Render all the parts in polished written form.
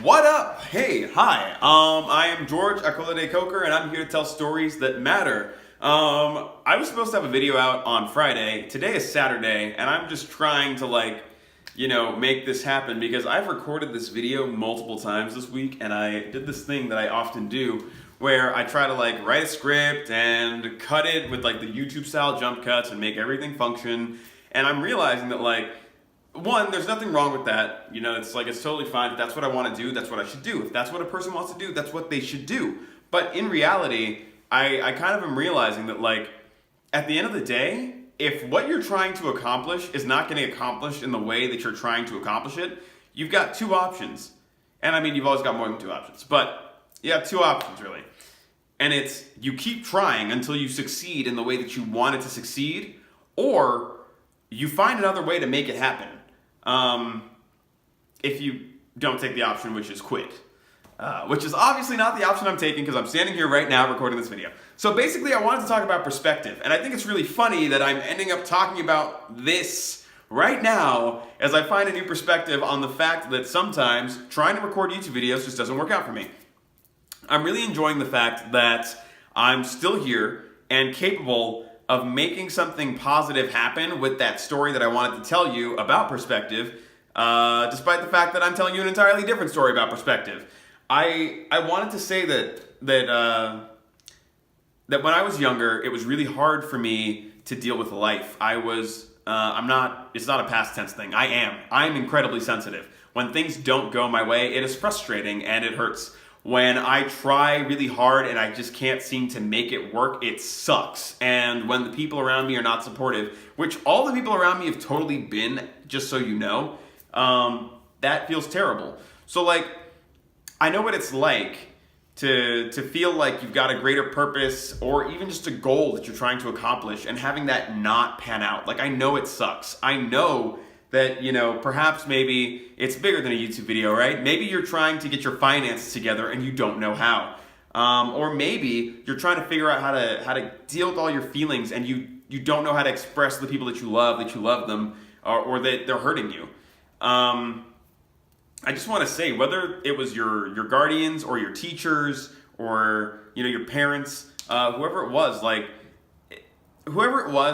What up? Hey, hi. I am George Akolade Coker, and I'm here to tell stories that matter. I was supposed to have a video out on Friday. Today is Saturday, and I'm just trying to make this happen because I've recorded this video multiple times this week, and I did this thing that I often do where I try to write a script and cut it with the YouTube style jump cuts and make everything function. And I'm realizing that one, there's nothing wrong with that. It's totally fine. If that's what I want to do, that's what I should do. If that's what a person wants to do, that's what they should do. But in reality, I kind of am realizing that at the end of the day, if what you're trying to accomplish is not getting accomplished in the way that you're trying to accomplish it, you've got two options. And I mean, you've always got more than two options, but you have two options really. And it's you keep trying until you succeed in the way that you want it to succeed, or you find another way to make it happen. If you don't take the option, which is quit. Which is obviously not the option I'm taking because I'm standing here right now recording this video. So basically I wanted to talk about perspective, and I think it's really funny that I'm ending up talking about this right now as I find a new perspective on the fact that sometimes trying to record YouTube videos just doesn't work out for me. I'm really enjoying the fact that I'm still here and capable of making something positive happen with that story that I wanted to tell you about perspective, despite the fact that I'm telling you an entirely different story about perspective. I wanted to say that when I was younger, it was really hard for me to deal with life. it's not a past tense thing. I'm incredibly sensitive. When things don't go my way, it is frustrating and it hurts. When I try really hard and I just can't seem to make it work, it sucks. And when the people around me are not supportive, which all the people around me have totally been, just so you know, that feels terrible. So I know what it's like to feel like you've got a greater purpose or even just a goal that you're trying to accomplish and having that not pan out. I know it sucks. I know that, perhaps maybe it's bigger than a YouTube video, right? Maybe you're trying to get your finances together and you don't know how. Or maybe you're trying to figure out how to deal with all your feelings and you don't know how to express to the people that you love them, or that they're hurting you. I just want to say, whether it was your guardians or your teachers or your parents, whoever it was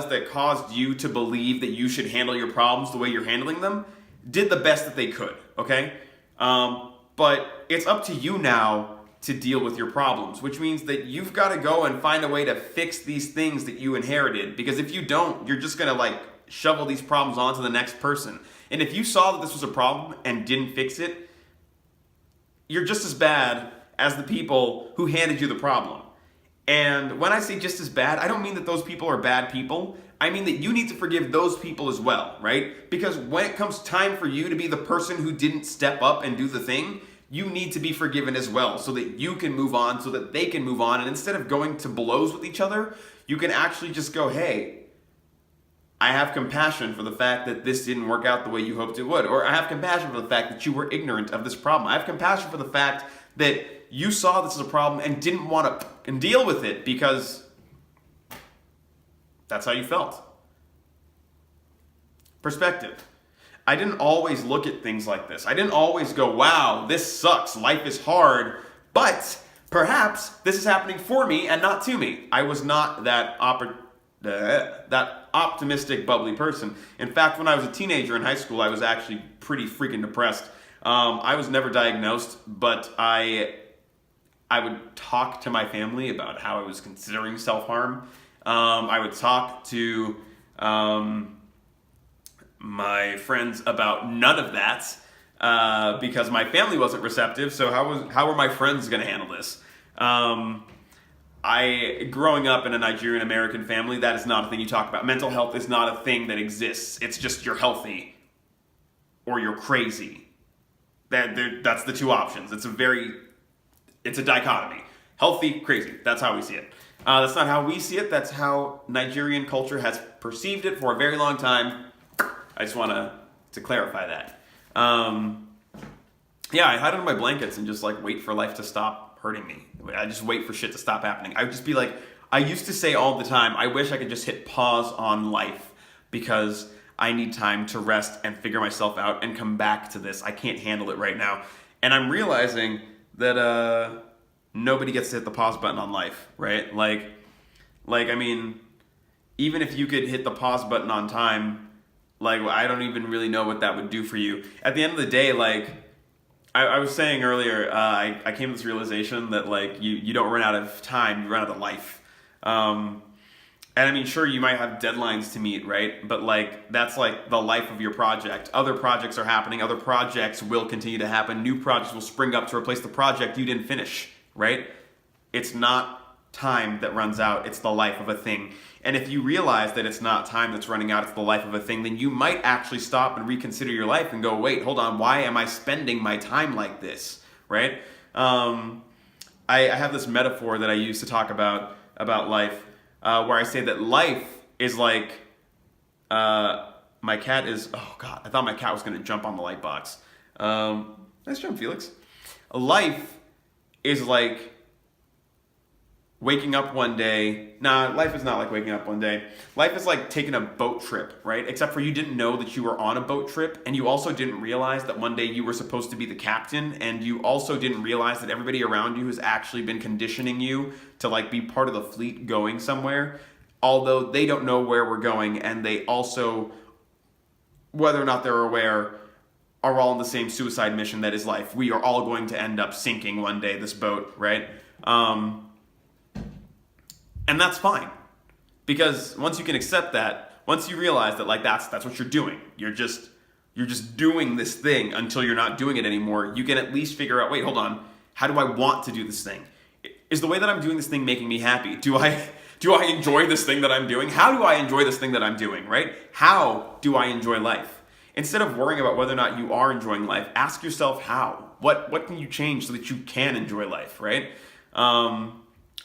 that caused you to believe that you should handle your problems the way you're handling them, did the best that they could, okay? But it's up to you now to deal with your problems, which means that you've got to go and find a way to fix these things that you inherited, because if you don't, you're just going to shovel these problems onto the next person. And if you saw that this was a problem and didn't fix it, you're just as bad as the people who handed you the problem. And when I say just as bad, I don't mean that those people are bad people. I mean that you need to forgive those people as well, right? Because when it comes time for you to be the person who didn't step up and do the thing, you need to be forgiven as well so that you can move on, so that they can move on. And instead of going to blows with each other, you can actually just go, hey, I have compassion for the fact that this didn't work out the way you hoped it would. Or I have compassion for the fact that you were ignorant of this problem. I have compassion for the fact that you saw this as a problem and didn't want to deal with it because that's how you felt. Perspective. I didn't always look at things like this. I didn't always go, wow, this sucks. Life is hard. But perhaps this is happening for me and not to me. I was not that optimistic, bubbly person. In fact, when I was a teenager in high school, I was actually pretty freaking depressed. I was never diagnosed, but I would talk to my family about how I was considering self-harm. I would talk to my friends about none of that because my family wasn't receptive. So how were my friends going to handle this? Growing up in a Nigerian American family, that is not a thing you talk about. Mental health is not a thing that exists. It's just you're healthy or you're crazy. That's the two options. It's a dichotomy. Healthy, crazy. That's how we see it. That's not how we see it. That's how Nigerian culture has perceived it for a very long time. I just want to clarify that. I hide under my blankets and just wait for life to stop hurting me. I just wait for shit to stop happening. I would just be I used to say all the time, I wish I could just hit pause on life because I need time to rest and figure myself out and come back to this. I can't handle it right now. And I'm realizing that nobody gets to hit the pause button on life, right? I mean, even if you could hit the pause button on time, like, I don't even really know what that would do for you. At the end of the day, like, I was saying earlier, I came to this realization that, like, you don't run out of time, you run out of life. And I mean, sure, you might have deadlines to meet, right? But, like, that's, like, the life of your project. Other projects are happening. Other projects will continue to happen. New projects will spring up to replace the project you didn't finish, right? It's not time that runs out. It's the life of a thing. And if you realize that it's not time that's running out, it's the life of a thing, then you might actually stop and reconsider your life and go, wait, hold on, why am I spending my time like this, right? I have this metaphor that I use to talk about life, where I say that life is like, my cat is, oh God, I thought my cat was going to jump on the light box. Nice jump, Felix. Life is like waking up one day. Nah, life is not like waking up one day. Life is like taking a boat trip, right? Except for you didn't know that you were on a boat trip, and you also didn't realize that one day you were supposed to be the captain, and you also didn't realize that everybody around you has actually been conditioning you to, like, be part of the fleet going somewhere, although they don't know where we're going, and they also, whether or not they're aware, are all in the same suicide mission that is life. We are all going to end up sinking one day, this boat, right? And that's fine, because once you can accept that, once you realize that, like, that's what you're doing, you're just doing this thing until you're not doing it anymore, you can at least figure out, wait, hold on, how do I want to do this thing? Is the way that I'm doing this thing making me happy? Do I enjoy this thing that I'm doing? How do I enjoy this thing that I'm doing, right? How do I enjoy life? Instead of worrying about whether or not you are enjoying life, ask yourself how. What can you change so that you can enjoy life, right? I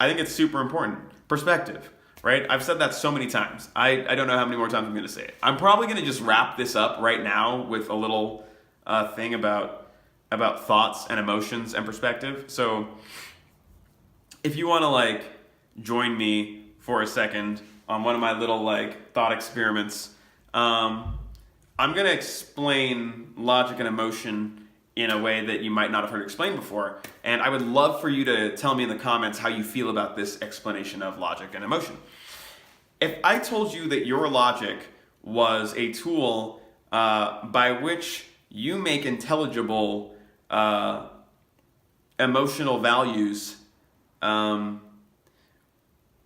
think it's super important. Perspective, right? I've said that so many times. I don't know how many more times I'm going to say it. I'm probably going to just wrap this up right now with a little thing about thoughts and emotions and perspective. So if you want to, like, join me for a second on one of my little, like, thought experiments, I'm going to explain logic and emotion in a way that you might not have heard explained before. And I would love for you to tell me in the comments how you feel about this explanation of logic and emotion. If I told you that your logic was a tool by which you make intelligible emotional values,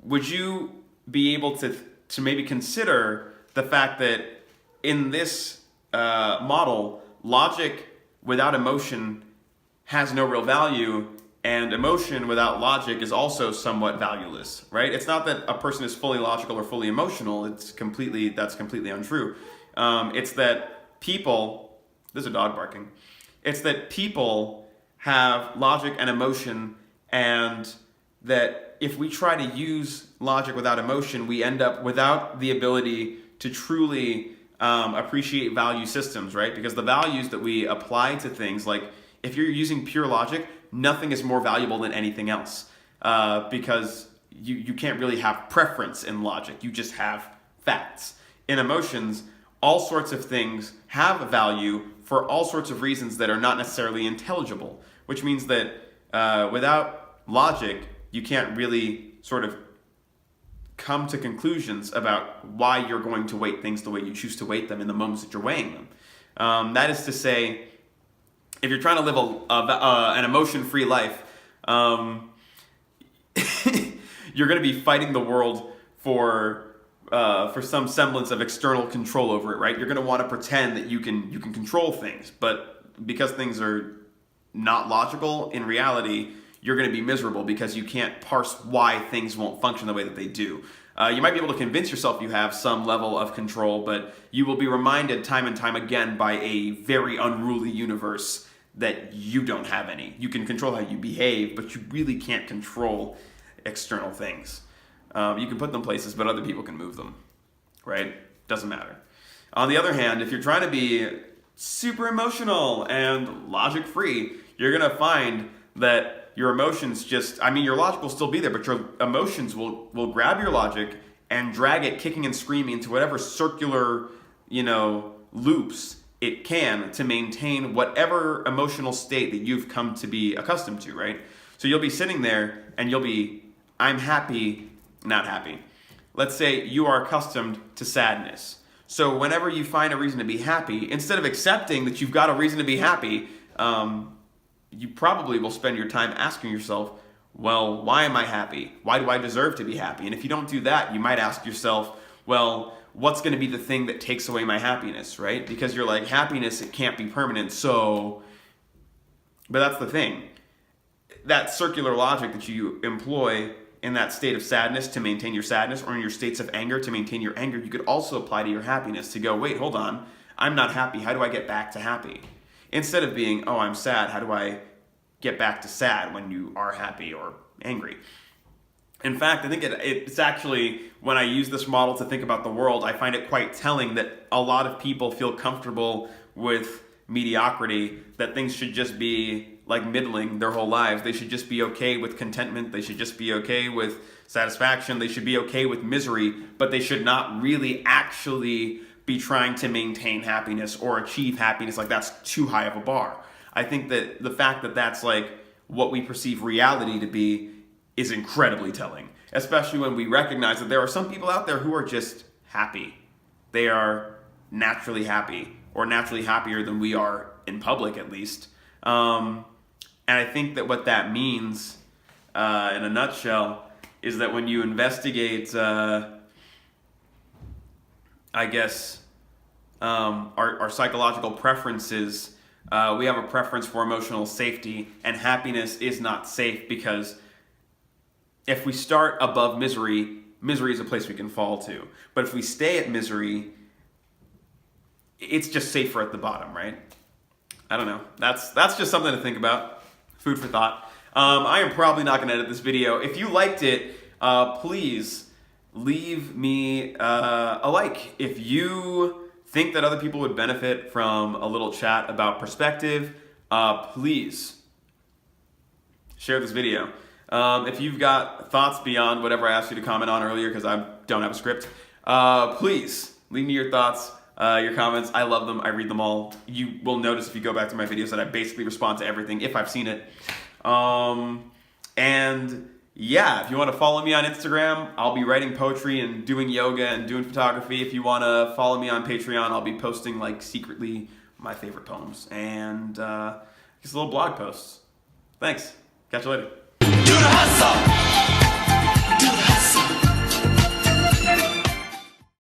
would you be able to maybe consider the fact that in this model, logic without emotion has no real value, and emotion without logic is also somewhat valueless, right? It's not that a person is fully logical or fully emotional. That's completely untrue. It's that people, there's a dog barking. It's that people have logic and emotion, and that if we try to use logic without emotion, we end up without the ability to truly appreciate value systems, right? Because the values that we apply to things, like if you're using pure logic, nothing is more valuable than anything else, because you can't really have preference in logic. You just have facts. In emotions, all sorts of things have a value for all sorts of reasons that are not necessarily intelligible, which means that without logic, you can't really sort of come to conclusions about why you're going to weight things the way you choose to weight them in the moments that you're weighing them. That is to say, if you're trying to live an emotion-free life, you're going to be fighting the world for some semblance of external control over it, right? You're going to want to pretend that you can control things, but because things are not logical, in reality, you're going to be miserable because you can't parse why things won't function the way that they do. You might be able to convince yourself you have some level of control, but you will be reminded time and time again by a very unruly universe that you don't have any. You can control how you behave, but you really can't control external things. You can put them places, but other people can move them, right? Doesn't matter. On the other hand, if you're trying to be super emotional and logic-free, you're going to find that your emotions your logic will still be there, but your emotions will grab your logic and drag it kicking and screaming into whatever circular, loops it can to maintain whatever emotional state that you've come to be accustomed to, right? So you'll be sitting there and you'll be, I'm happy, not happy. Let's say you are accustomed to sadness. So whenever you find a reason to be happy, instead of accepting that you've got a reason to be happy, you probably will spend your time asking yourself, well, why am I happy? Why do I deserve to be happy? And if you don't do that, you might ask yourself, well, what's going to be the thing that takes away my happiness, right? Because you're like, happiness, it can't be permanent, so... But that's the thing. That circular logic that you employ in that state of sadness to maintain your sadness, or in your states of anger to maintain your anger, you could also apply to your happiness to go, wait, hold on, I'm not happy, how do I get back to happy? Instead of being, oh, I'm sad, how do I get back to sad when you are happy or angry? In fact, I think it's actually, when I use this model to think about the world, I find it quite telling that a lot of people feel comfortable with mediocrity, that things should just be like middling their whole lives. They should just be okay with contentment. They should just be okay with satisfaction. They should be okay with misery, but they should not really actually be trying to maintain happiness or achieve happiness. Like, that's too high of a bar. I think that the fact that that's like what we perceive reality to be is incredibly telling, especially when we recognize that there are some people out there who are just happy. They are naturally happy, or naturally happier than we are in public, at least. And I think that what that means, in a nutshell, is that when you investigate, I guess, our psychological preferences, we have a preference for emotional safety, and happiness is not safe, because if we start above misery, misery is a place we can fall to. But if we stay at misery, it's just safer at the bottom, right? I don't know. That's just something to think about. Food for thought. I am probably not going to edit this video. If you liked it, please leave me a like. If you think that other people would benefit from a little chat about perspective, please share this video. If you've got thoughts beyond whatever I asked you to comment on earlier, because I don't have a script, please leave me your thoughts, your comments. I love them. I read them all. You will notice if you go back to my videos that I basically respond to everything if I've seen it. And yeah, if you want to follow me on Instagram, I'll be writing poetry and doing yoga and doing photography. If you want to follow me on Patreon, I'll be posting, like, secretly my favorite poems and just little blog posts. Thanks. Catch you later. Do the hustle.